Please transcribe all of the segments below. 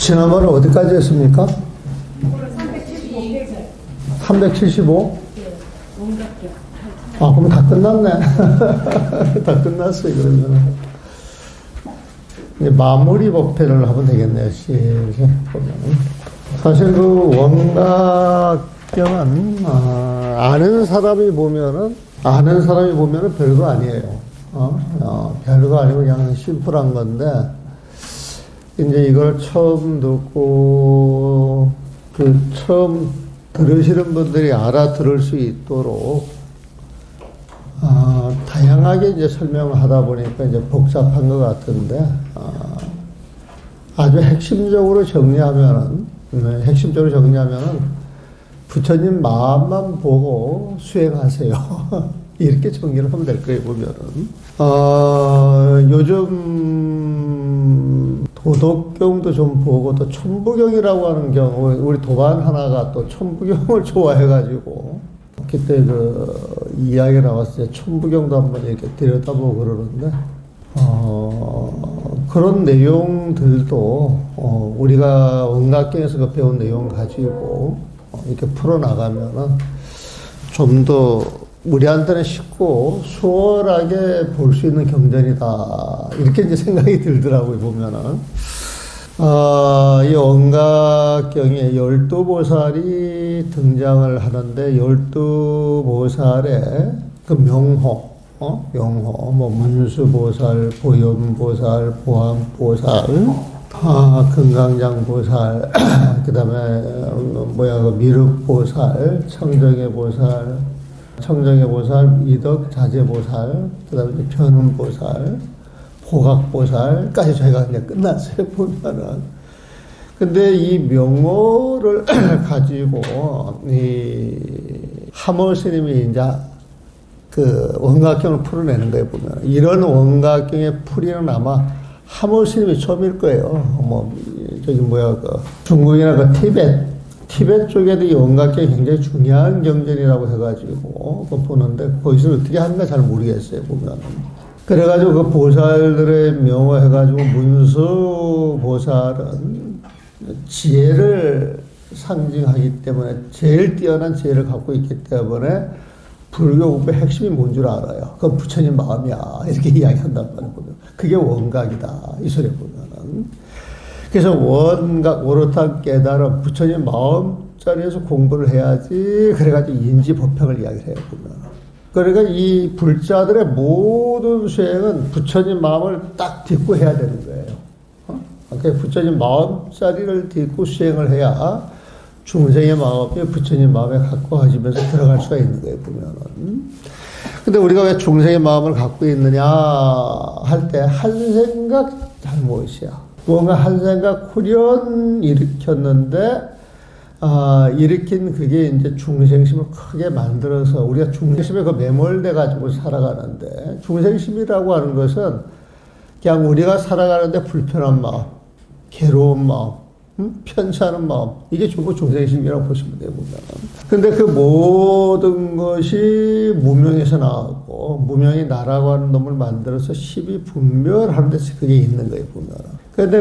지난번에 어디까지 했습니까? 375? 아, 그럼 다 끝났네. 다 끝났어요, 그러면. 이제 마무리 법회를 하면 되겠네요, 이렇게 보면은. 사실 그 원각경은, 아는 사람이 보면은 별거 아니에요. 별거 아니고 그냥 심플한 건데, 이제 이걸 처음 듣고, 처음 들으시는 분들이 알아들을 수 있도록, 다양하게 이제 설명을 하다 보니까 이제 복잡한 것 같은데, 아주 핵심적으로 정리하면은, 부처님 마음만 보고 수행하세요. 이렇게 정리를 하면 될 거예요, 보면은. 요즘 도덕경도 좀 보고, 또 천부경이라고 하는 경우, 우리 도반 하나가 또 천부경을 좋아해가지고, 그때 이야기 나왔을 때 천부경도 한번 이렇게 들여다보고 그러는데, 그런 내용들도, 우리가 원각경에서 배운 내용 가지고, 이렇게 풀어나가면은, 좀 더 우리한테는 쉽고 수월하게 볼 수 있는 경전이다. 이렇게 이제 생각이 들더라고요, 보면은. 이 원각경에 12보살이 등장을 하는데, 12보살의 그 명호, 문수보살, 보현보살, 보암보살, 금강장보살, 그 다음에, 미륵보살, 청정의보살, 이덕자재보살, 그 다음에 변운보살, 보각보살까지 저희가 이제 끝났어요, 보면은. 근데 이 명호를 가지고, 하모 스님이 이제 원각경을 풀어내는 거예요, 보면. 이런 원각경의 풀이는 아마 하모 스님이 처음일 거예요. 중국이나 티벳 쪽에도 이 원각경이 굉장히 중요한 경전이라고 해가지고, 보는데, 거기서 어떻게 하는가 잘 모르겠어요, 보면. 그래가지고 그 보살들의 명호해가지고 문수 보살은 지혜를 상징하기 때문에 제일 뛰어난 지혜를 갖고 있기 때문에 불교 공부의 핵심이 뭔 줄 알아요. 그건 부처님 마음이야. 이렇게 이야기한단 말이에요. 그게 원각이다. 이 소리 보면은. 그래서 원각, 오롯한 깨달음, 부처님 마음자리에서 공부를 해야지. 그래가지고 인지법평을 이야기를 해요, 보면. 그러니까 이 불자들의 모든 수행은 부처님 마음을 딱 딛고 해야 되는 거예요. 그러니까 부처님 마음자리를 딛고 수행을 해야 중생의 마음이 부처님 마음에 가까워지면서 들어갈 수가 있는 거예요, 보면은. 근데 우리가 왜 중생의 마음을 갖고 있느냐 할 때 한 생각 잘못이야. 뭔가 한 생각 후련 일으켰는데, 일으킨 그게 이제 중생심을 크게 만들어서 우리가 중생심에 매몰돼 가지고 살아가는데, 중생심이라고 하는 것은 그냥 우리가 살아가는데 불편한 마음, 괴로운 마음, 편찮은 마음, 이게 전부 중생심이라고 보시면 돼요, 보면. 근데 그 모든 것이 무명에서 나왔고, 무명이 나라고 하는 놈을 만들어서 십이 분별하는 데서 그게 있는 거예요, 보면. 근데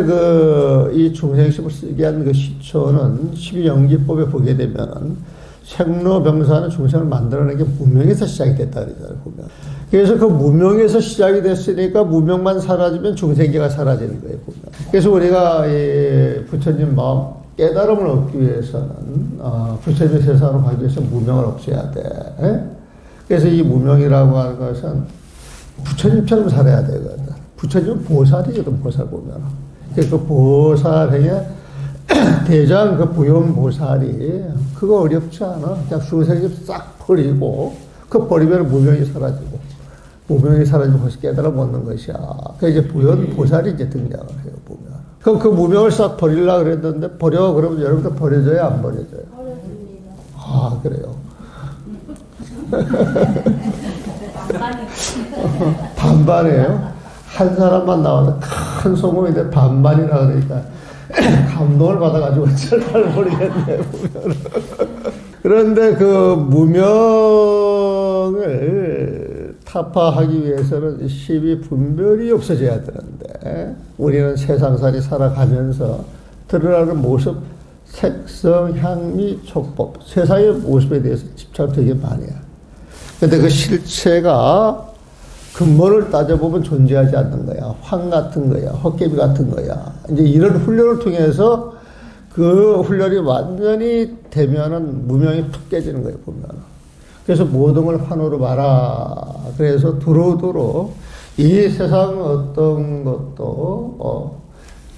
이 중생심을 쓰게 한 그 시초는 십이영지법에 보게 되면은 생로병사는 중생을 만들어내는 게 무명에서 시작이 됐다 그러잖아요, 보면. 그래서 그 무명에서 시작이 됐으니까 무명만 사라지면 중생계가 사라지는 거예요, 보면. 그래서 우리가 이 부처님 마음 깨달음을 얻기 위해서는, 부처님 세상으로 가기 위해서 무명을 없애야 돼. 그래서 이 무명이라고 하는 것은 부처님처럼 살아야 되거든. 부처님은 보살이거든, 보살 보면. 그 보살에게 대장 그 부용보살이 그거 어렵지 않아. 그냥 중생심 싹 버리고, 그 버리면 무명이 사라지고, 무명이 사라지고 벌써 깨달아 얻는 것이야. 그 이제 부연보살이 이제 등장을 해요, 보면. 그럼 그 무명을 싹 버리려고 그랬는데, 그러면 여러분들 버려줘요, 안 버려줘요? 버려줍니다. 그래요. 반반이에요. 한 사람만 나와도 큰 소문인데 반반이라 그러니까 감동을 받아가지고 잘 모르겠네, 보면. 그런데 그 무명을 타파하기 위해서는 십이 분별이 없어져야 되는데, 우리는 세상살이 살아가면서 드러나는 모습, 색성, 향미, 촉법. 세상의 모습에 대해서 집착을 되게 많이 해요. 근데 그 실체가 근본을 따져보면 존재하지 않는 거야. 황 같은 거야. 헛개비 같은 거야. 이제 이런 훈련을 통해서 그 훈련이 완전히 되면은 무명이 툭 깨지는 거예요, 보면. 그래서 모든 걸 환호로 봐라. 그래서 두루두루 이 세상 어떤 것도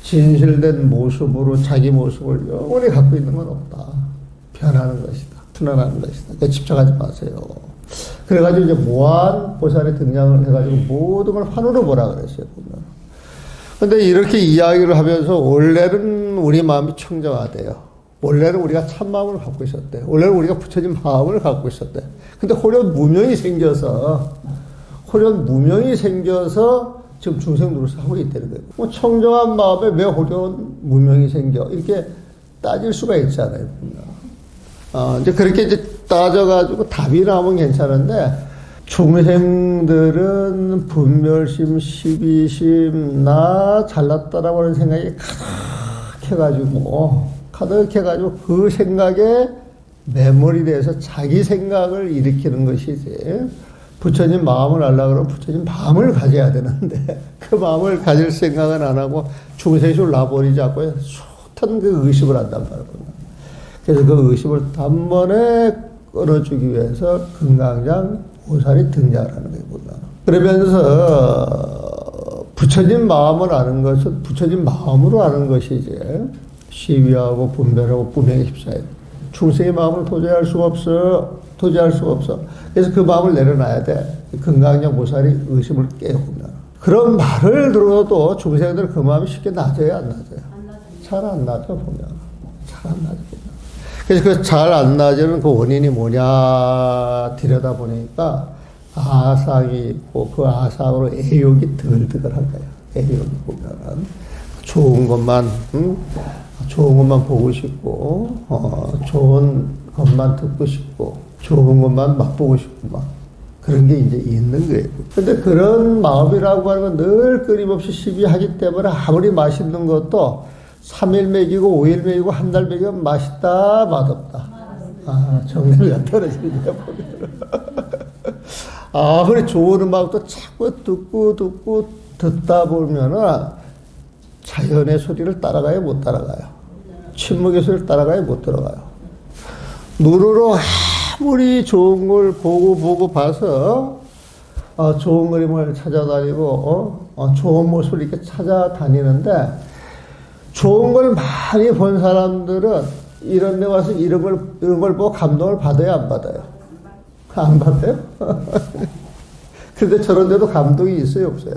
진실된 모습으로 자기 모습을 영원히 갖고 있는 건 없다. 변하는 것이다. 순환하는 것이다. 그러니까 집착하지 마세요. 그래가지고 이제 무한 보살이 등장을 해가지고 모든 걸 환호로 보라 그랬어요, 보면. 근데 이렇게 이야기를 하면서 원래는 우리 마음이 청정하대요. 원래는 우리가 참 마음을 갖고 있었대. 원래는 우리가 부처진 마음을 갖고 있었대. 근데 호련 무명이 생겨서 지금 중생 노릇을 하고 있다는 거예요. 뭐 청정한 마음에 왜 호련 무명이 생겨? 이렇게 따질 수가 있잖아요, 보면. 이제 그렇게 이제 따져가지고 답이 나오면 괜찮은데, 중생들은 분별심, 시비심, 나 잘났다라고 하는 생각이 가득해가지고 그 생각에 매몰이 돼서 자기 생각을 일으키는 것이지. 부처님 마음을 알려고 그러면 부처님 마음을 가져야 되는데, 그 마음을 가질 생각은 안 하고 중생식으로 놔버리지 않고 숱한 그 의식을 한단 말이에요. 그래서 그 의식을 단번에 끊어주기 위해서 금강장 보살이 등장을 하는 거예요, 보면. 그러면서 부처님 마음을 아는 것은 부처님 마음으로 아는 것이지, 시비하고 분별하고 분명히 휩싸여. 중생의 마음을 도저히 할 수가 없어. 그래서 그 마음을 내려놔야 돼. 금강장 보살이 의심을 깨우면. 그런 말을 들어도 중생들은 그 마음이 쉽게 낮아요, 안 낮아요? 잘 안 낮아, 보면. 잘 안 낮아, 보면. 그래서 그 잘 안 낮은 그 원인이 뭐냐 들여다보니까 아상이 있고 그 아상으로 애욕이 드글드글한 거예요. 애욕이 보면은 좋은 것만 보고 싶고, 좋은 것만 듣고 싶고, 좋은 것만 맛보고 싶고, 막 그런 게 이제 있는 거예요. 근데 그런 마음이라고 하는 건 늘 끊임없이 시비하기 때문에 아무리 맛있는 것도 3일 먹이고 5일 먹이고 한 달 먹이면 맛있다 맛없다. 정리가 떨어지니까 보면. 그래 좋은 음악도 자꾸 듣고 듣다 보면은 자연의 소리를 따라가요, 못 따라가요? 침묵의 소리를 따라가요, 못 들어가요? 눈으로 아무리 좋은 걸 보고 봐서 좋은 그림을 찾아다니고 좋은 모습을 이렇게 찾아다니는데, 좋은 걸 많이 본 사람들은 이런 데 와서 이런 걸 보고 감동을 받아요, 안 받아요? 안 받아요? 근데 저런 데도 감동이 있어요, 없어요?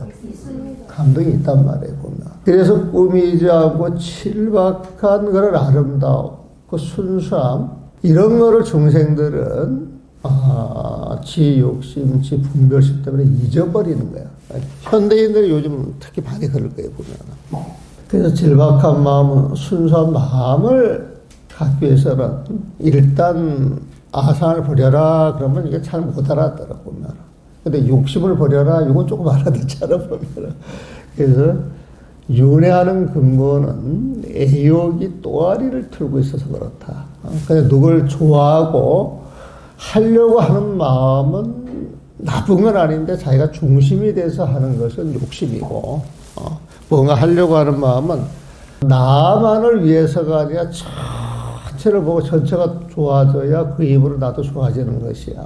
감동이 있단 말이에요, 보면. 그래서 꾸미지 않고 칠박한 그런 아름다움, 그 순수함, 이런 거를 중생들은 지 욕심, 지 분별심 때문에 잊어버리는 거야. 현대인들이 요즘 특히 많이 그럴 거예요, 보면. 그래서 질박한 마음, 순수한 마음을 갖기 위해서는 일단 아상을 버려라 그러면 이게 잘 못 알아들어, 보면. 근데 욕심을 버려라, 이건 조금 알아듣잖아, 보면. 그래서 윤회하는 근본은 애욕이 또아리를 틀고 있어서 그렇다. 그냥 누굴 좋아하고 하려고 하는 마음은 나쁜 건 아닌데 자기가 중심이 돼서 하는 것은 욕심이고, 뭔가 하려고 하는 마음은 나만을 위해서가 아니라 전체를 보고 전체가 좋아져야 그 입으로 나도 좋아지는 것이야.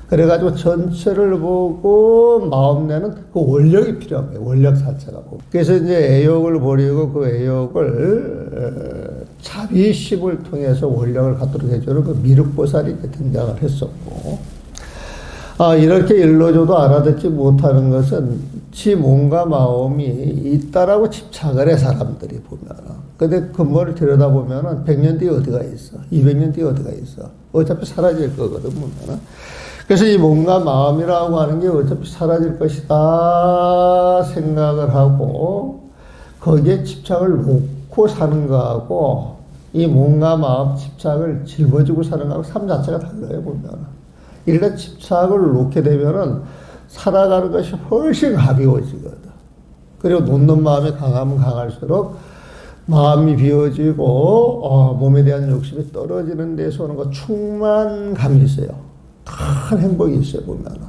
그래가지고 전체를 보고 마음 내는 그 원력이 필요한 거예요. 원력 자체가. 그래서 이제 애욕을 버리고 그 애욕을 자비심을 통해서 원력을 갖도록 해주는 그 미륵보살이 등장을 했었고, 이렇게 일러줘도 알아듣지 못하는 것은 지 몸과 마음이 있다라고 집착을 해, 사람들이 보면. 근데 근본을 들여다보면 100년 뒤에 어디가 있어? 200년 뒤에 어디가 있어? 어차피 사라질 거거든, 보면. 그래서 이 몸과 마음이라고 하는 게 어차피 사라질 것이다 생각을 하고 거기에 집착을 놓고 사는 거하고, 이 몸과 마음 집착을 짊어지고 사는 거하고 삶 자체가 달라요, 보면. 일단 집착을 놓게 되면은 살아가는 것이 훨씬 가벼워지거든. 그리고 놓는 마음이 강하면 강할수록 마음이 비워지고 몸에 대한 욕심이 떨어지는 데서 오는 거 충만감이 있어요. 큰 행복이 있어요 보면은.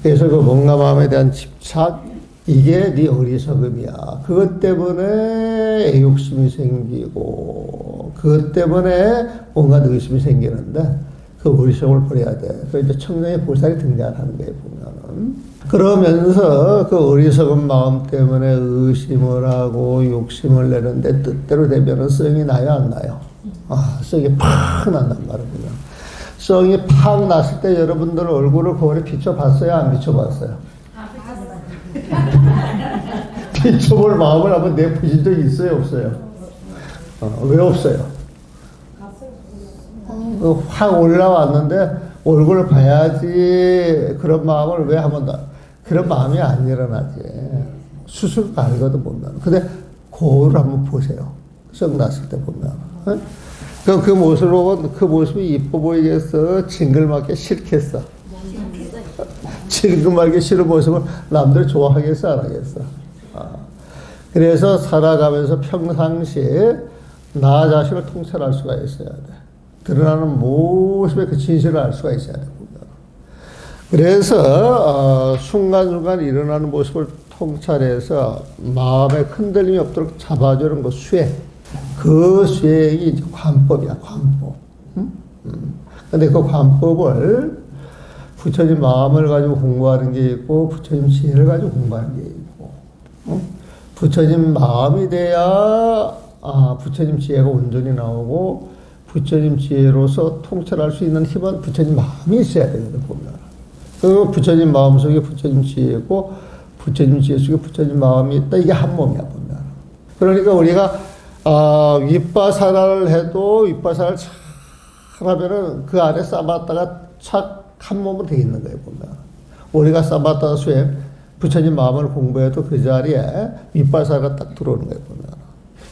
그래서 그 몸과 마음에 대한 집착 이게 네 어리석음이야. 그것 때문에 애욕심이 생기고 그것 때문에 뭔가 의심이 생기는데 그 어리석음을 버려야 돼. 그래서 이제 청정의 보살이 등장하는 거예요 보면은. 그러면서 그 어리석은 마음 때문에 의심을 하고 욕심을 내는데 뜻대로 되면은 성이 나요 안 나요? 성이 팍 난단 말이에요. 성이 팍 났을 때 여러분들 얼굴을 거울에 비춰봤어요 안 비춰봤어요? 비춰볼 마음을 한번 내보신 적 있어요 없어요? 왜 없어요? 확 올라왔는데 얼굴을 봐야지 그런 마음을 왜 한번 더 그런 마음이 안 일어나지. 수술 가리거든 보면. 근데 거울을 한번 보세요. 썩 났을 때 보면. 그럼 그 모습을 보고 그 모습이 이뻐 보이겠어? 징글맞게 싫겠어? 징글맞게 싫은 모습을 남들이 좋아하겠어? 안 하겠어? 그래서 살아가면서 평상시에 나 자신을 통찰할 수가 있어야 돼. 드러나는 모습의 그 진실을 알 수가 있어야 돼. 그래서 순간순간 일어나는 모습을 통찰해서 마음에 흔들림이 없도록 잡아주는 그 수행. 그 수행이 이제 관법이야, 관법. 근데 그 관법을 부처님 마음을 가지고 공부하는 게 있고 부처님 지혜를 가지고 공부하는 게 있고 부처님 마음이 돼야 부처님 지혜가 온전히 나오고 부처님 지혜로서 통찰할 수 있는 힘은 부처님 마음이 있어야 되거든 보면. 그 부처님 마음 속에 부처님 지혜고 부처님 지혜 속에 부처님 마음이 있다. 이게 한 몸이야 보면. 그러니까 우리가 윗바사라를 해도 윗바사를 잘 하면은 그 안에 싸봤다가 착 한 몸으로 되어 있는 거예요 보면. 우리가 싸봤다 수행 부처님 마음을 공부해도 그 자리에 윗바사가 딱 들어오는 거예요 보면.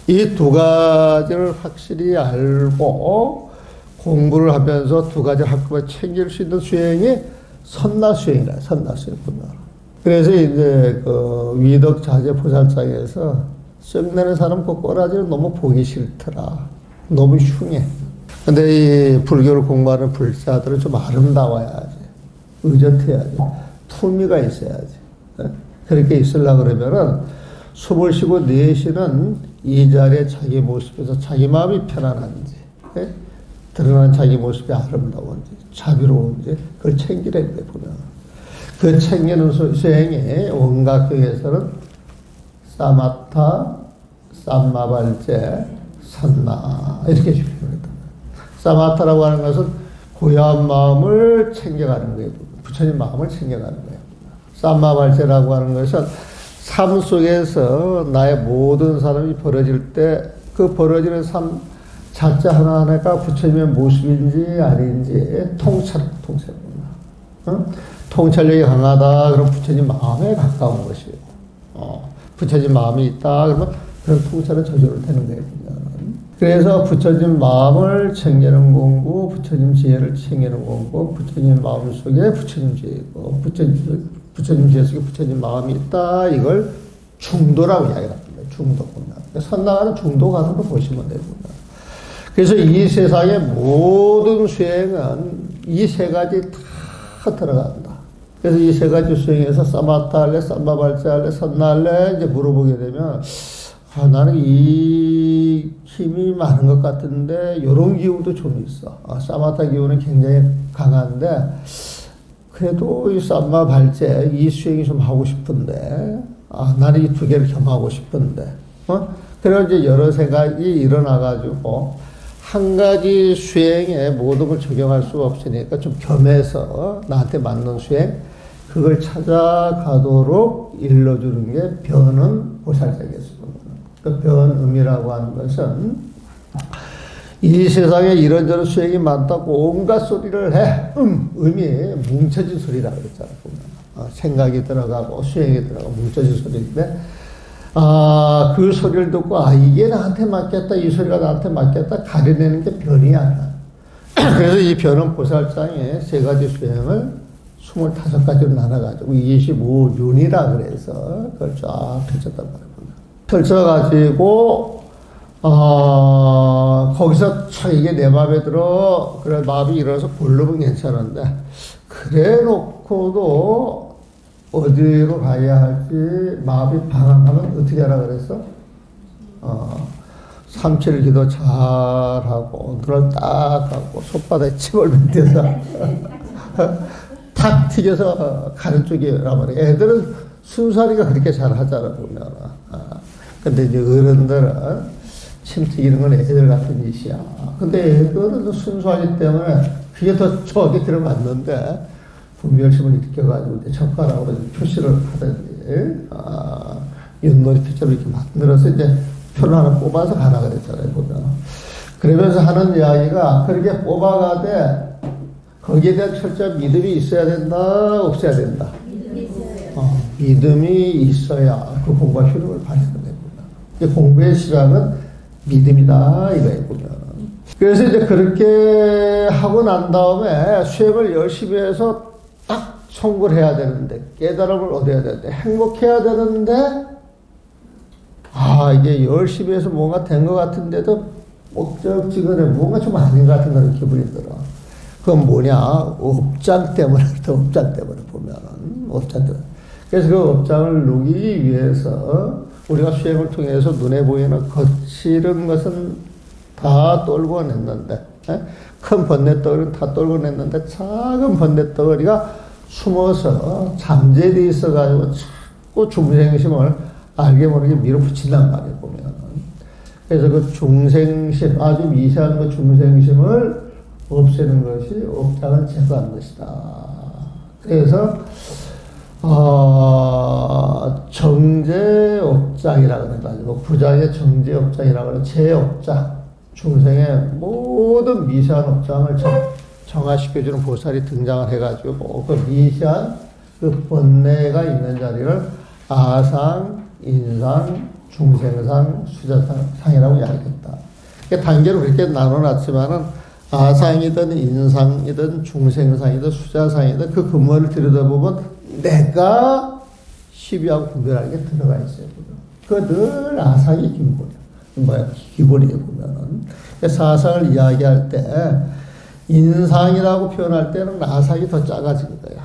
이 두 가지를 확실히 알고 공부를 하면서 두 가지를 한꺼번에 챙길 수 있는 수행이 선나수행이라, 선나수행 보면. 그래서 이제 그 위덕자재 보살상에서 썩내는 사람 그 꼬라지를 너무 보기 싫더라. 너무 흉해. 근데 이 불교를 공부하는 불자들은 좀 아름다워야지. 의젓해야지. 품위가 있어야지. 그렇게 있으려고 그러면은 숨을 쉬고 내쉬는 이 자리에 자기 모습에서 자기 마음이 편안한지, 드러나는 자기 모습이 아름다운지, 자비로운지, 그걸 챙기라는 데 보면. 그 챙기는 수행이 원각경에서는 사마타, 삼마발제, 산나, 이렇게 주입니다. 사마타라고 하는 것은 고요한 마음을 챙겨가는 거예요. 부처님 마음을 챙겨가는 거예요. 삼마발제라고 하는 것은 삶 속에서 나의 모든 사람이 벌어질 때 그 벌어지는 삶 자체 하나하나가 부처님의 모습인지 아닌지 통찰입니다. 통찰력이 강하다 그럼 부처님 마음에 가까운 것이에요. 부처님 마음이 있다 그러면 그런 통찰은 저절로 되는 거예요. 그래서 부처님 마음을 챙기는 공부, 부처님 지혜를 챙기는 공부, 부처님 마음 속에 부처님 지혜고 부처님 지혜 속에 부처님 마음이 있다. 이걸 중도라고 이야기합니다. 중도 보면. 선나가는 중도 가는 거 보시면 되고요. 그래서 이 세상의 모든 수행은 이 세 가지 다 들어간다. 그래서 이 세 가지 수행에서 사마타 할래, 삼마발제 할래, 선나 할래 이제 물어보게 되면 나는 이 힘이 많은 것 같은데 이런 기운도 좀 있어. 사마타 기운은 굉장히 강한데 그래도 이 삼마 발제 이 수행이 좀 하고 싶은데 나는 이 두 개를 겸하고 싶은데 그래서 이제 여러 생각이 일어나가지고 한 가지 수행에 모든 걸 적용할 수가 없으니까 좀 겸해서 나한테 맞는 수행 그걸 찾아가도록 일러주는 게 변은 보살자겠습니다. 그 변음이라고 하는 것은 이 세상에 이런저런 수행이 많다고 온갖 소리를 해. 음이 뭉쳐진 소리라고 그랬잖아요. 생각이 들어가고 수행이 들어가고 뭉쳐진 소리인데 그 소리를 듣고 이게 나한테 맞겠다. 이 소리가 나한테 맞겠다. 가려내는 게 변이야. 그래서 이 변은 보살장에 세 가지 수행을 25가지로 나눠가지고 25윤이라 그래서 그걸 쫙 펼쳤단 말이에요. 펼쳐가지고 거기서 참 이게 내 마음에 들어. 그래 마음이 일어나서 고르면 괜찮은데 그래 놓고도 어디로 가야 할지 마음이 방황하면 어떻게 하라 그랬어? 삼칠 기도 잘하고 눈을 딱 감고 손바닥에 침을 뱉어서 탁 튀겨서 가는 쪽이란 말이야. 애들은 순수하니까 그렇게 잘 하잖아 보면. 근데 이제 어른들은 침 튀기는 건 애들 같은 짓이야. 근데 애들은 순수하기 때문에 그게 더 정확히 들어맞는데 분별심을 일으켜가지고 젓가락으로 표시를 하든지 윷놀이 표처럼 이렇게 만들어서 이제 표를 하나 뽑아서 가라 그랬잖아요 보면. 그러면서 하는 이야기가 그렇게 뽑아가되 거기에 대한 철저한 믿음이 있어야 된다 없어야 된다. 믿음이 있어야 그 공부가 효력을 발휘하는 거예요. 공부의 시작은 믿음이다 이거예요 보면. 그래서 이제 그렇게 하고 난 다음에 수행을 열심히 해서 딱 성공을 해야 되는데 깨달음을 얻어야 되는데 행복해야 되는데 이게 열심히 해서 뭔가 된 것 같은데도 목적지근에 뭔가 좀 아닌 것 같은 그런 기분이 들어. 그건 뭐냐? 업장 때문에, 업장 때문에 보면은, 업장 때문에. 그래서 그 업장을 누리기 위해서 우리가 수행을 통해서 눈에 보이는 거칠은 것은 다 떨궈냈는데, 큰 번뇌덩어리는 다 떨궈냈는데, 작은 번뇌덩어리가 숨어서 잠재되어 있어가지고 자꾸 중생심을 알게 모르게 밀어붙인단 말이에요, 보면. 그래서 그 중생심, 아주 미세한 그 중생심을 없애는 것이 업장을 제거하는 것이다. 그래서, 정제업장이라고 해가지고, 부장의 정제업장이라고 하는 제업장, 중생의 모든 미세한 업장을 정화시켜주는 보살이 등장을 해가지고, 그 미세한 그 번뇌가 있는 자리를 아상, 인상, 중생상, 수자상이라고 이야기했다. 단계로 그렇게 나눠놨지만은 아상이든 인상이든 중생상이든 수자상이든 그 근본을 들여다보면 내가 시비하고 분별하는 게 들어가 있어요. 그 늘 아상이 기본이야. 기본이에요 보면은. 사상을 이야기할 때 인상이라고 표현할 때는 아상이 더 작아진 거야.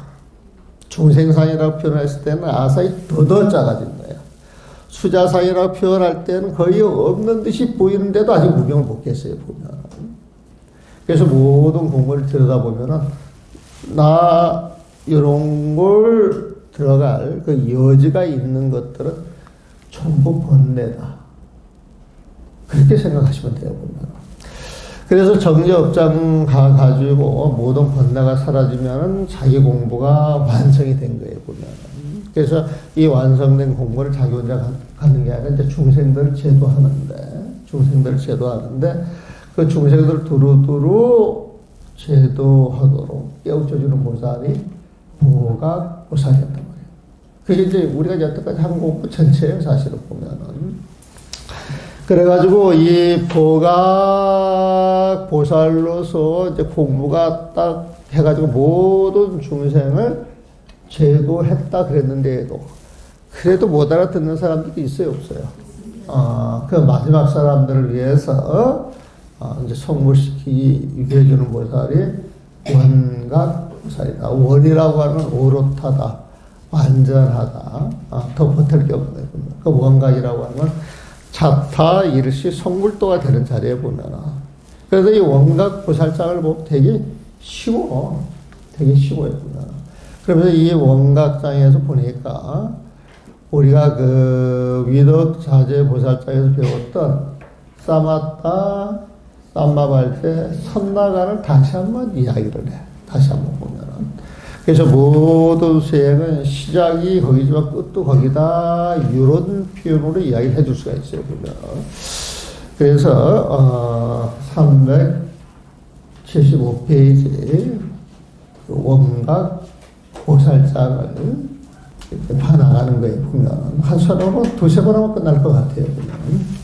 중생상이라고 표현했을 때는 아상이 더 작아진 거야. 수자상이라고 표현할 때는 거의 없는 듯이 보이는데도 아직 무명을 못 했어요, 보면. 그래서 모든 공부를 들여다보면은, 이런 걸 들어갈 그 여지가 있는 것들은 전부 번뇌다. 그렇게 생각하시면 돼요, 보면. 그래서 정제업장 가가지고 모든 번뇌가 사라지면은 자기 공부가 완성이 된 거예요, 보면. 그래서 이 완성된 공부를 자기 혼자 갖는 게 아니라 이제 중생들을 제도하는데 그 중생들을 두루두루 제도하도록 깨우쳐주는 보살이 보각 보살이었단 말이에요. 그게 이제 우리가 여태까지 한 공부 전체예요, 사실은 보면은. 그래가지고 이 보각 보살로서 이제 공부가 딱 해가지고 모든 중생을 제도했다 그랬는데도 그래도 못 알아듣는 사람들도 있어요, 없어요? 그 마지막 사람들을 위해서 이제 성불시키기 위해 주는 보살이 원각 보살이다. 원이라고 하는 오롯하다, 완전하다, 더 보탤 게 없네. 그 원각이라고 하면 자타 이르시 성불도가 되는 자리에 보면 그래서 이 원각 보살장을 보면 되게 쉬워. 되게 쉬워요, 보면. 그러면서 이 원각장에서 보니까 우리가 그 위덕자재 보살장에서 배웠던 사마타, 삼마발테, 선나가를 다시 한번 이야기를 해. 다시 한번 보면은. 그래서 모든 수행은 시작이 거기지만 끝도 거기다. 이런 표현으로 이야기를 해줄 수가 있어요, 보면. 그래서, 375페이지, 원각 보살장을 이렇게 파나가는 거에 보면 한 서너로 두세 번 하면 끝날 것 같아요, 보면.